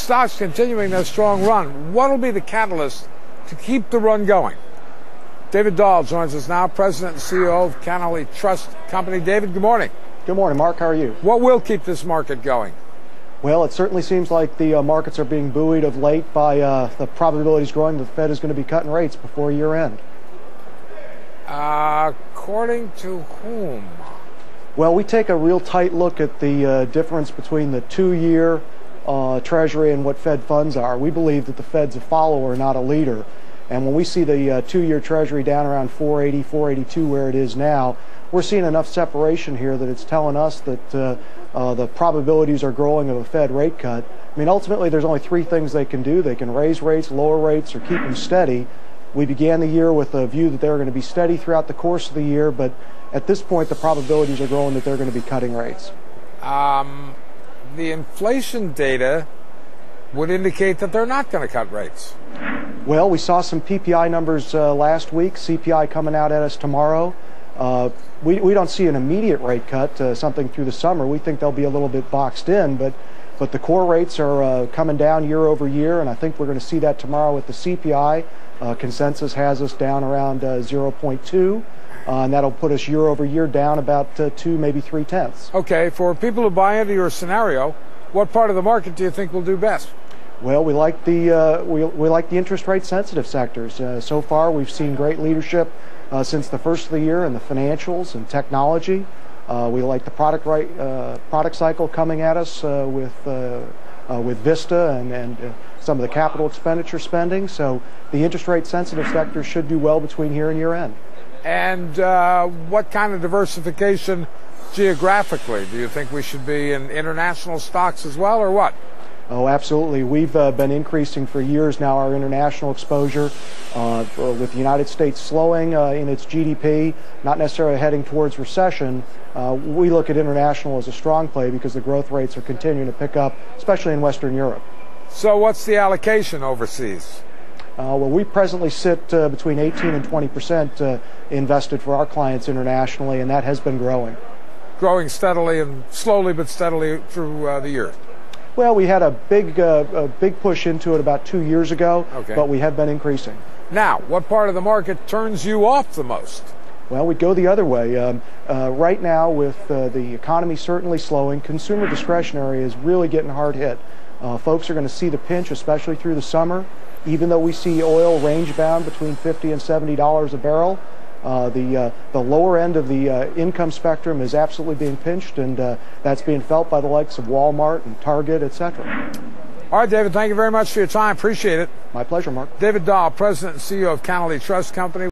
stocks continuing their strong run. What will be the catalyst to keep the run going? David Dahl joins us now, President and CEO of Cantley Trust Company. David, good morning. Good morning, Mark. How are you? What will keep this market going? Well, it certainly seems like the markets are being buoyed of late by the probabilities growing that the Fed is going to be cutting rates before year end. According to whom? Well, we take a real tight look at the difference between the 2-year Treasury and what Fed funds are. We believe that the Fed's a follower, not a leader. And when we see the 2-year Treasury down around 480, 482 where it is now, we're seeing enough separation here that it's telling us that the probabilities are growing of a Fed rate cut. I mean, ultimately, there's only 3 things they can do. They can raise rates, lower rates, or keep them steady. We began the year with a view that they were going to be steady throughout the course of the year, but at this point, the probabilities are growing that they're going to be cutting rates. The inflation data would indicate that they're not going to cut rates. Well, we saw some PPI numbers last week, CPI coming out at us tomorrow. We don't see an immediate rate cut, something through the summer. We think they'll be a little bit boxed in, but the core rates are coming down year over year, and I think we're going to see that tomorrow with the CPI. Consensus has us down around 0.2, and that'll put us year over year down about 2, maybe 0.3. Okay, for people who buy into your scenario, what part of the market do you think will do best? Well, we like the we like the interest rate sensitive sectors. So far, we've seen great leadership since the first of the year in the financials and technology. We like the product cycle coming at us with Vista and some of the capital expenditure spending. So the interest rate sensitive sectors should do well between here and year end. And what kind of diversification geographically? Do you think we should be in international stocks as well, or what? Oh, absolutely. We've been increasing for years now our international exposure. With the United States slowing in its GDP, not necessarily heading towards recession, we look at international as a strong play because the growth rates are continuing to pick up, especially in Western Europe. So what's the allocation overseas? Well, we presently sit between 18 and 20% invested for our clients internationally, and that has been growing. Growing steadily and slowly but steadily through the year. Well, we had a big push into it about 2 years ago, okay, but we have been increasing. Now, what part of the market turns you off the most? Well, we go the other way. Right now, with the economy certainly slowing, consumer discretionary is really getting hard hit. Folks are going to see the pinch, especially through the summer. Even though we see oil range bound between $50 and $70 a barrel, the lower end of the income spectrum is absolutely being pinched, and that's being felt by the likes of Walmart and Target, etc. All right, David, thank you very much for your time. Appreciate it. My pleasure, Mark. David Dahl, President and CEO of Cantley Trust Company.